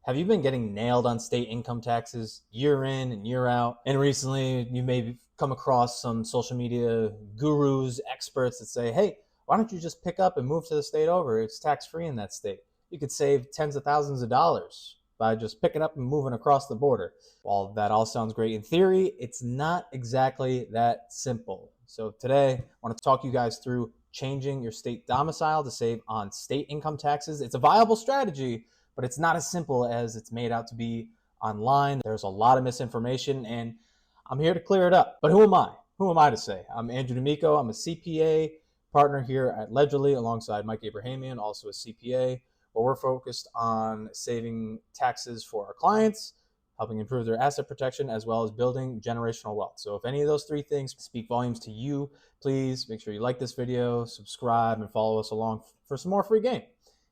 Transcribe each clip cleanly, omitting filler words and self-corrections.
Have you been getting nailed on state income taxes year in and year out? And recently you may come across some social media gurus, experts that say, hey, why don't you just pick up and move to the state over? It's tax free in that state. You could save tens of thousands of dollars by just picking up and moving across the border. While that all sounds great in theory, it's not exactly that simple. So today I want to talk you guys through changing your state domicile to save on state income taxes. It's a viable strategy, but it's not as simple as it's made out to be online. There's a lot of misinformation, and I'm here to clear it up. But who am I? Who am I to say? I'm Andrew D'Amico. I'm a CPA partner here at Ledgerly alongside Mike Abrahamian, also a CPA, where we're focused on saving taxes for our clients, helping improve their asset protection, as well as building generational wealth. So if any of those three things speak volumes to you, please make sure you like this video, subscribe, and follow us along for some more free game.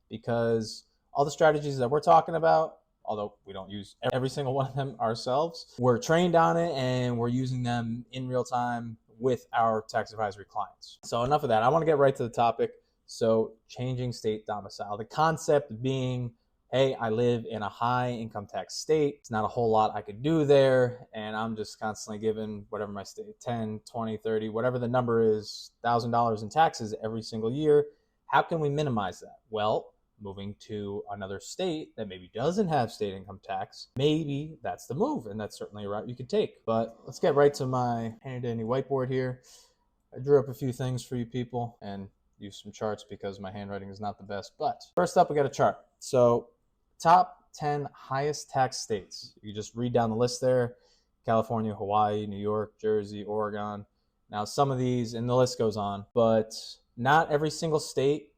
Because all the strategies that we're talking about, although we don't use every single one of them ourselves, we're trained on it and we're using them in real time with our tax advisory clients. So enough of that. I want to get right to the topic. So changing state domicile, the concept being, hey, I live in a high income tax state. It's not a whole lot I could do there. And I'm just constantly giving whatever my state, 10, 20, 30, whatever the number is, $1,000 in taxes every single year. How can we minimize that? Well, moving to another state that maybe doesn't have state income tax, maybe that's the move, and that's certainly a route you could take. But let's get right to my handy-dandy whiteboard here. I drew up a few things for you people and used some charts because my handwriting is not the best. But first up, we got a chart. So top 10 highest tax states. You just read down the list there: California, Hawaii, New York, Jersey, Oregon. Now some of these, and the list goes on, but not every single state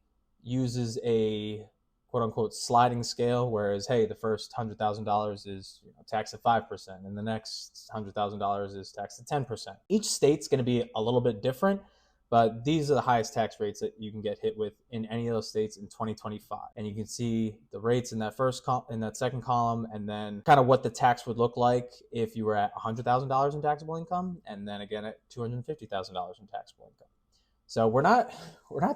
uses a quote unquote sliding scale, whereas, hey, the first $100,000 is taxed at 5%, and the next $100,000 is taxed at 10%. Each state's going to be a little bit different, but these are the highest tax rates that you can get hit with in any of those states in 2025. And you can see the rates in that second column, and then kind of what the tax would look like if you were at $100,000 in taxable income, and then again at $250,000 in taxable income. So we're not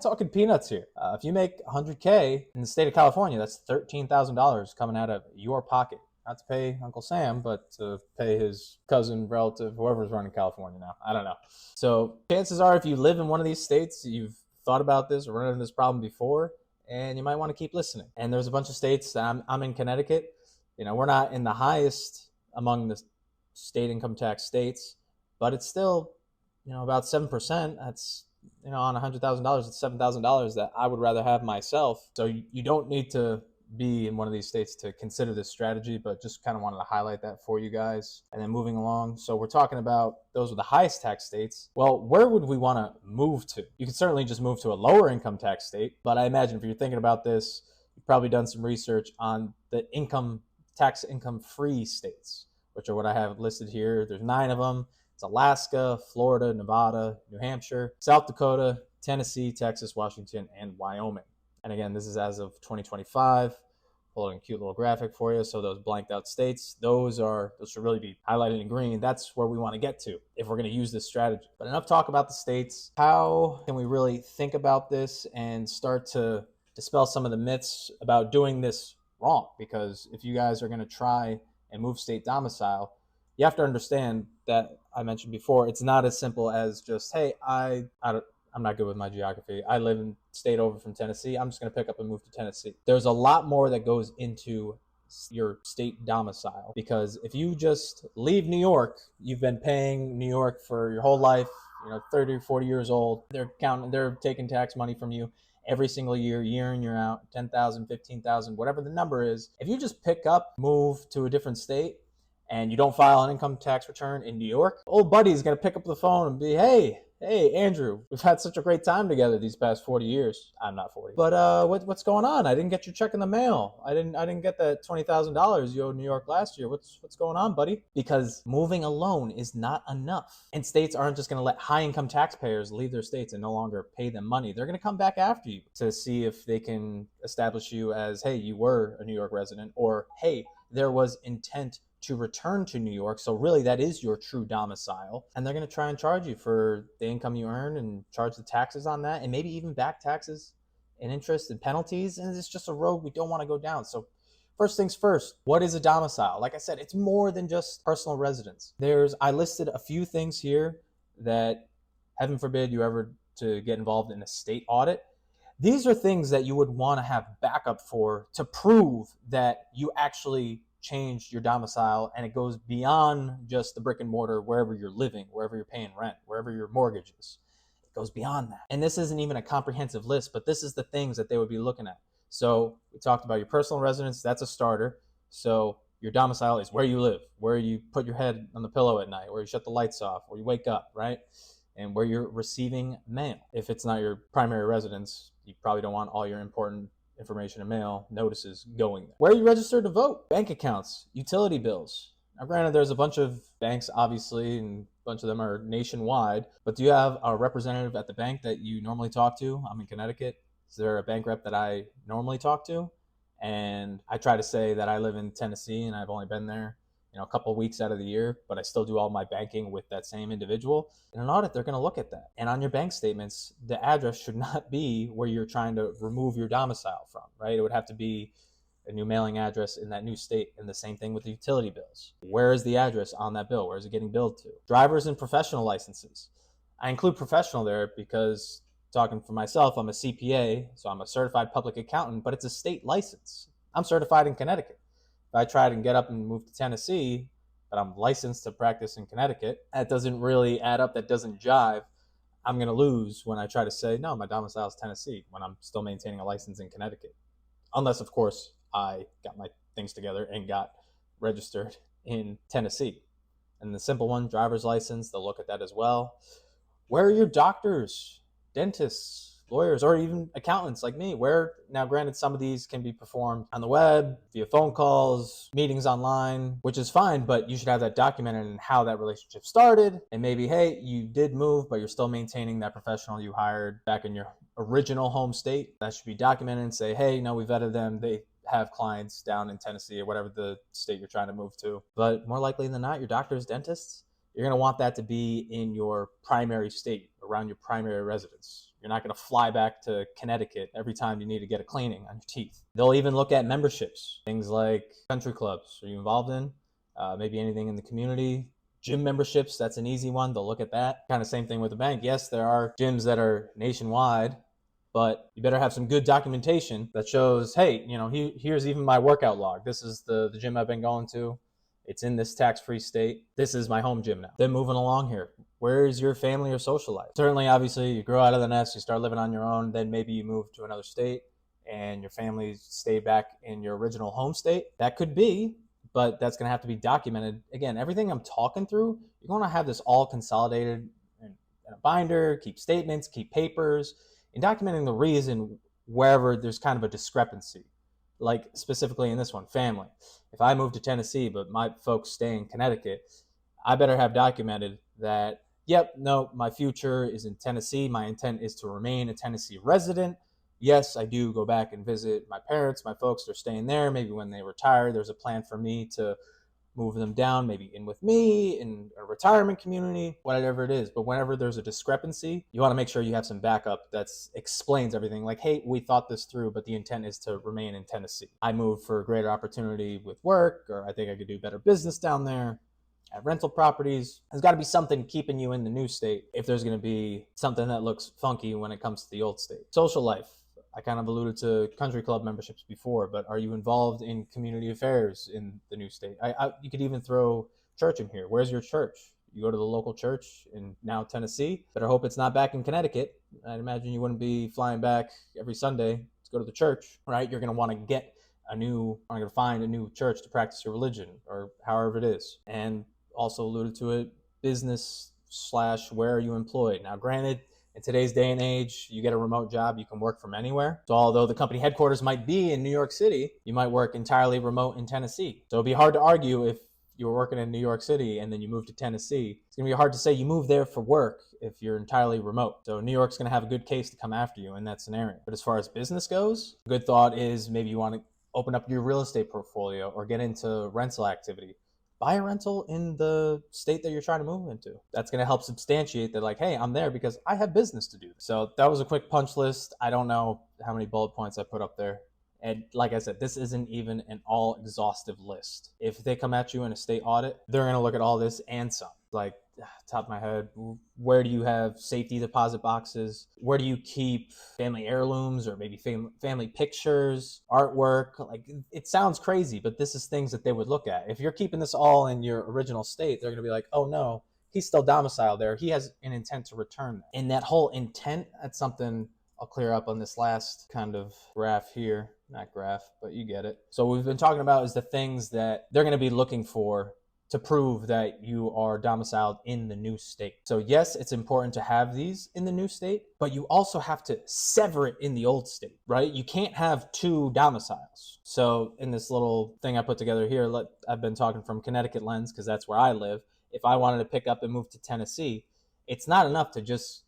talking peanuts here. If you make $100K in the state of California, that's $13,000 coming out of your pocket. Not to pay Uncle Sam, but to pay his cousin, relative, whoever's running California now. I don't know. So chances are, if you live in one of these states, you've thought about this or run into this problem before, and you might want to keep listening. And there's a bunch of states. I'm in Connecticut. We're not in the highest among the state income tax states, but it's still, about 7%. That's on $100,000, it's $7,000 that I would rather have myself. So you don't need to be in one of these states to consider this strategy, but just kind of wanted to highlight that for you guys. And then moving along, so we're talking about those are the highest tax states. Well, where would we want to move to? You could certainly just move to a lower income tax state, but I imagine if you're thinking about this, you've probably done some research on the income free states, which are what I have listed here. There's 9 of them. It's Alaska, Florida, Nevada, New Hampshire, South Dakota, Tennessee, Texas, Washington, and Wyoming. And again, this is as of 2025. Pulling a cute little graphic for you. So those blanked out states, those should really be highlighted in green. That's where we want to get to if we're going to use this strategy. But enough talk about the states. How can we really think about this and start to dispel some of the myths about doing this wrong? Because if you guys are going to try and move state domicile, you have to understand that I mentioned before, it's not as simple as just, hey, I'm not good with my geography. I live in state over from Tennessee. I'm just going to pick up and move to Tennessee. There's a lot more that goes into your state domicile, because if you just leave New York, you've been paying New York for your whole life, 30 or 40 years old. They're taking tax money from you every single year in, year out, 10,000, 15,000, whatever the number is. If you just pick up, move to a different state, and you don't file an income tax return in New York, old buddy's going to pick up the phone and be, hey, Andrew, we've had such a great time together these past 40 years. I'm not 40. But what's going on? I didn't get your check in the mail. I didn't get that $20,000 you owed New York last year. What's going on, buddy? Because moving alone is not enough. And states aren't just going to let high income taxpayers leave their states and no longer pay them money. They're going to come back after you to see if they can establish you as, hey, you were a New York resident, or hey, there was intent to return to New York. So really that is your true domicile. And they're going to try and charge you for the income you earn and charge the taxes on that, and maybe even back taxes and interest and penalties. And it's just a road we don't want to go down. So First things first, what is a domicile? Like I said, it's more than just personal residence. I listed a few things here that, heaven forbid you ever to get involved in a state audit. These are things that you would want to have backup for to prove that you actually changed your domicile and it goes beyond just the brick and mortar, wherever you're living, wherever you're paying rent, wherever your mortgage is. It goes beyond that. And this isn't even a comprehensive list, but this is the things that they would be looking at. So we talked about your personal residence, that's a starter. So your domicile is where you live, where you put your head on the pillow at night, where you shut the lights off, where you wake up, right? And where you're receiving mail. If it's not your primary residence, you probably don't want all your important information and mail notices going there. Where are you registered to vote? Bank accounts, utility bills. Now, granted, there's a bunch of banks, obviously, and a bunch of them are nationwide, but do you have a representative at the bank that you normally talk to? I'm in Connecticut. Is there a bank rep that I normally talk to? And I try to say that I live in Tennessee and I've only been there a couple of weeks out of the year, but I still do all my banking with that same individual. In an audit, they're going to look at that. And on your bank statements, the address should not be where you're trying to remove your domicile from, right? It would have to be a new mailing address in that new state. And the same thing with the utility bills. Where is the address on that bill? Where is it getting billed to? Drivers and professional licenses. I include professional there because, talking for myself, I'm a CPA, so I'm a certified public accountant, but it's a state license. I'm certified in Connecticut. If I tried and get up and move to Tennessee, but I'm licensed to practice in Connecticut, that doesn't really add up. That doesn't jive. I'm going to lose when I try to say, no, my domicile is Tennessee, when I'm still maintaining a license in Connecticut. Unless, of course, I got my things together and got registered in Tennessee. And the simple one, driver's license, they'll look at that as well. Where are your doctors, dentists, lawyers, or even accountants like me? Now granted, some of these can be performed on the web, via phone calls, meetings online, which is fine, but you should have that documented and how that relationship started. And maybe, hey, you did move, but you're still maintaining that professional you hired back in your original home state. That should be documented and say, hey, no, we vetted them. They have clients down in Tennessee or whatever the state you're trying to move to. But more likely than not, your doctors, dentists, you're going to want that to be in your primary state, around your primary residence. You're not going to fly back to Connecticut every time you need to get a cleaning on your teeth. They'll even look at memberships, things like country clubs. Are you involved in? Maybe anything in the community. Gym memberships, that's an easy one. They'll look at that. Kind of same thing with the bank. Yes, there are gyms that are nationwide, but you better have some good documentation that shows, hey, here's even my workout log. This is the gym I've been going to. It's in this tax-free state. This is my home gym now. Then moving along here, where is your family or social life? Certainly, obviously, you grow out of the nest, you start living on your own, then maybe you move to another state and your family stay back in your original home state. That could be, but that's going to have to be documented. Again, everything I'm talking through, you're going to have this all consolidated in a binder, keep statements, keep papers, and documenting the reason wherever there's kind of a discrepancy. Like specifically in this one, family. If I move to Tennessee, but my folks stay in Connecticut, I better have documented that, yep, no, my future is in Tennessee. My intent is to remain a Tennessee resident. Yes, I do go back and visit my parents. My folks are staying there. Maybe when they retire, there's a plan for me to move them down, maybe in with me in a retirement community, whatever it is. But whenever there's a discrepancy, you want to make sure you have some backup that explains everything. Like, hey, we thought this through, but the intent is to remain in Tennessee. I moved for a greater opportunity with work, or I think I could do better business down there at rental properties. There's got to be something keeping you in the new state if there's going to be something that looks funky when it comes to the old state. Social life. I kind of alluded to country club memberships before, but are you involved in community affairs in the new state? You could even throw church in here. Where's your church? You go to the local church in now Tennessee. Better hope it's not back in Connecticut. I'd imagine you wouldn't be flying back every Sunday to go to the church, right? You're going to want to find a new church to practice your religion or however it is. And also alluded to it, business / where are you employed? Now, granted, in today's day and age, you get a remote job, you can work from anywhere. So although the company headquarters might be in New York City, you might work entirely remote in Tennessee. So it'd be hard to argue if you were working in New York City and then you moved to Tennessee. It's going to be hard to say you moved there for work if you're entirely remote. So New York's going to have a good case to come after you in that scenario. But as far as business goes, a good thought is maybe you want to open up your real estate portfolio or get into rental activity. Buy a rental in the state that you're trying to move into. That's going to help substantiate that, like, hey, I'm there because I have business to do. So that was a quick punch list. I don't know how many bullet points I put up there. And like I said, this isn't even an all exhaustive list. If they come at you in a state audit, they're going to look at all this and some. Like, top of my head, where do you have safety deposit boxes? Where do you keep family heirlooms or maybe family pictures, artwork? Like, it sounds crazy, but this is things that they would look at. If you're keeping this all in your original state, they're going to be like, oh no, he's still domiciled there. He has an intent to return that. And that whole intent, that's something I'll clear up on this last kind of graph here. Not graph, but you get it. So what we've been talking about is the things that they're going to be looking for to prove that you are domiciled in the new state. So yes, it's important to have these in the new state, but you also have to sever it in the old state, right? You can't have two domiciles. So in this little thing I put together here, I've been talking from Connecticut lens because that's where I live. If I wanted to pick up and move to Tennessee, it's not enough to just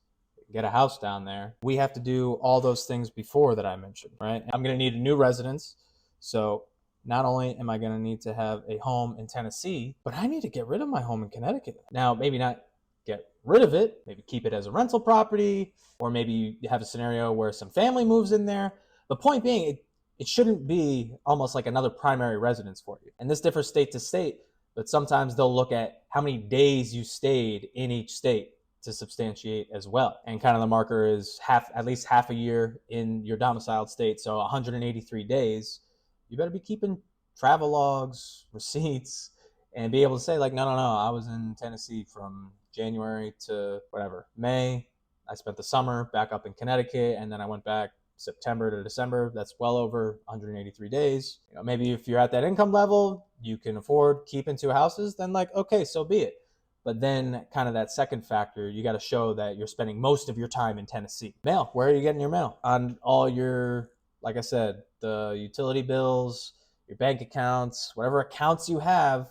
get a house down there. We have to do all those things before that I mentioned, right? I'm going to need a new residence. So not only am I going to need to have a home in Tennessee, but I need to get rid of my home in Connecticut. Now, maybe not get rid of it, maybe keep it as a rental property, or maybe you have a scenario where some family moves in there. The point being, it shouldn't be almost like another primary residence for you. And this differs state to state, but sometimes they'll look at how many days you stayed in each state to substantiate as well. And kind of the marker is at least half a year in your domiciled state. So 183 days, you better be keeping travel logs, receipts, and be able to say like, no, I was in Tennessee from January to whatever, May. I spent the summer back up in Connecticut, and then I went back September to December. That's well over 183 days. Maybe if you're at that income level, you can afford keeping two houses, then like, okay, so be it. But then kind of that second factor, you got to show that you're spending most of your time in Tennessee. Mail, where are you getting your mail? On all your, like I said, the utility bills, your bank accounts, whatever accounts you have,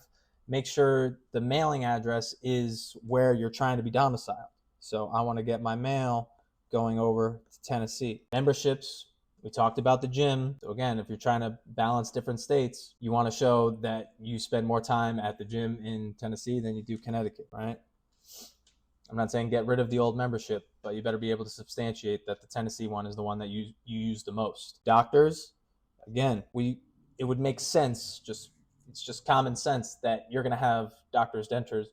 make sure the mailing address is where you're trying to be domiciled. So I want to get my mail going over to Tennessee. Memberships, we talked about the gym. So again, if you're trying to balance different states, you want to show that you spend more time at the gym in Tennessee than you do Connecticut, right? I'm not saying get rid of the old membership, but you better be able to substantiate that the Tennessee one is the one that you use the most. Doctors, again, it would make sense, it's just common sense that you're going to have doctors,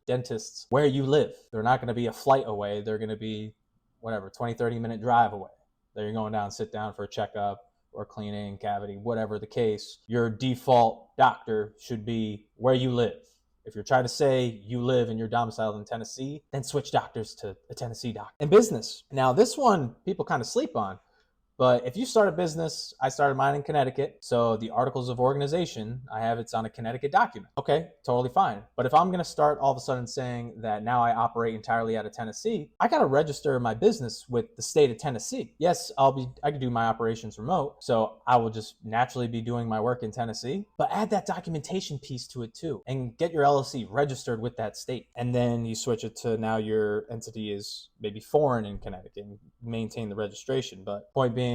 dentists where you live. They're not going to be a flight away. They're going to be whatever, 20, 30-minute drive away. That you're going down, sit down for a checkup or cleaning, cavity, whatever the case. Your default doctor should be where you live. If you're trying to say you live and you're domiciled in Tennessee, then switch doctors to a Tennessee doctor. And business. Now, this one people kind of sleep on. But if you start a business, I started mine in Connecticut. So the articles of organization, it's on a Connecticut document. Okay, totally fine. But if I'm going to start all of a sudden saying that now I operate entirely out of Tennessee, I got to register my business with the state of Tennessee. Yes, I can do my operations remote. So I will just naturally be doing my work in Tennessee, but add that documentation piece to it too and get your LLC registered with that state. And then you switch it to now your entity is maybe foreign in Connecticut and maintain the registration. But point being,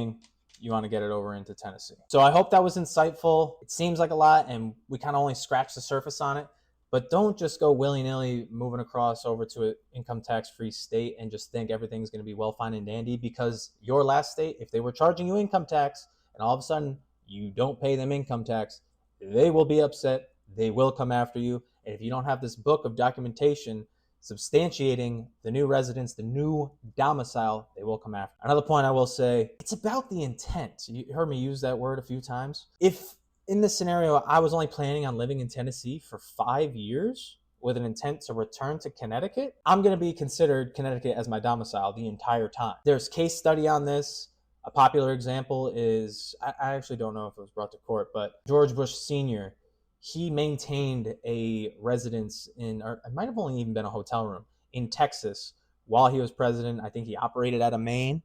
you want to get it over into Tennessee. So I hope that was insightful. It seems like a lot and we kind of only scratched the surface on it, but don't just go willy-nilly moving across over to an income tax-free state and just think everything's going to be well, fine, and dandy, because your last state, if they were charging you income tax and all of a sudden you don't pay them income tax, they will be upset. They will come after you. And if you don't have this book of documentation substantiating the new residence, the new domicile, they will come after. Another point I will say, it's about the intent. You heard me use that word a few times. If in this scenario, I was only planning on living in Tennessee for 5 years with an intent to return to Connecticut, I'm going to be considered Connecticut as my domicile the entire time. There's case study on this. A popular example is, I actually don't know if it was brought to court, but George Bush Sr., he maintained a residence or it might have only even been a hotel room in Texas while he was president. I think he operated out of Maine,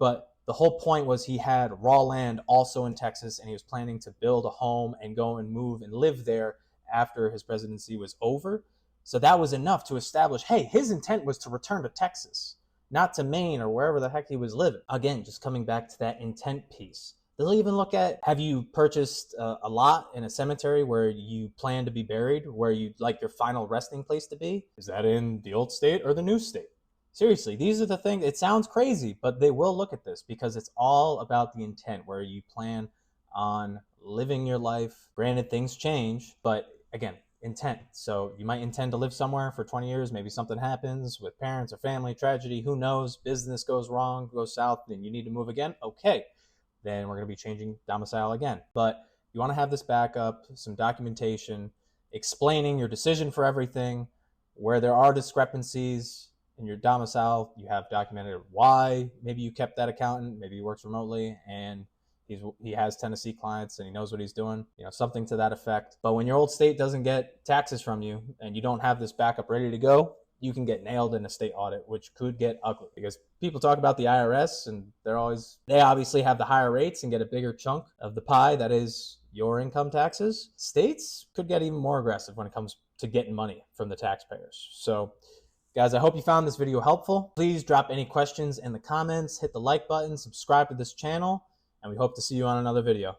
but the whole point was he had raw land also in Texas, and he was planning to build a home and go and move and live there after his presidency was over. So that was enough to establish, hey, his intent was to return to Texas, not to Maine or wherever the heck he was living. Again, just coming back to that intent piece. They'll even look at, have you purchased a lot in a cemetery where you plan to be buried, where you'd like your final resting place to be? Is that in the old state or the new state? Seriously, these are the things. It sounds crazy, but they will look at this because it's all about the intent, where you plan on living your life. Granted, things change, but again, intent. So you might intend to live somewhere for 20 years. Maybe something happens with parents or family, tragedy, who knows, business goes wrong, goes south, and you need to move again. Okay, then we're going to be changing domicile again. But you want to have this backup, some documentation explaining your decision for everything. Where there are discrepancies in your domicile, you have documented why. Maybe you kept that accountant, maybe he works remotely and he has Tennessee clients and he knows what he's doing, something to that effect. But when your old state doesn't get taxes from you and you don't have this backup ready to go, you can get nailed in a state audit, which could get ugly, because people talk about the IRS and they obviously have the higher rates and get a bigger chunk of the pie that is your income taxes. States could get even more aggressive when it comes to getting money from the taxpayers. So guys, I hope you found this video helpful. Please drop any questions in the comments, hit the like button, subscribe to this channel, and we hope to see you on another video.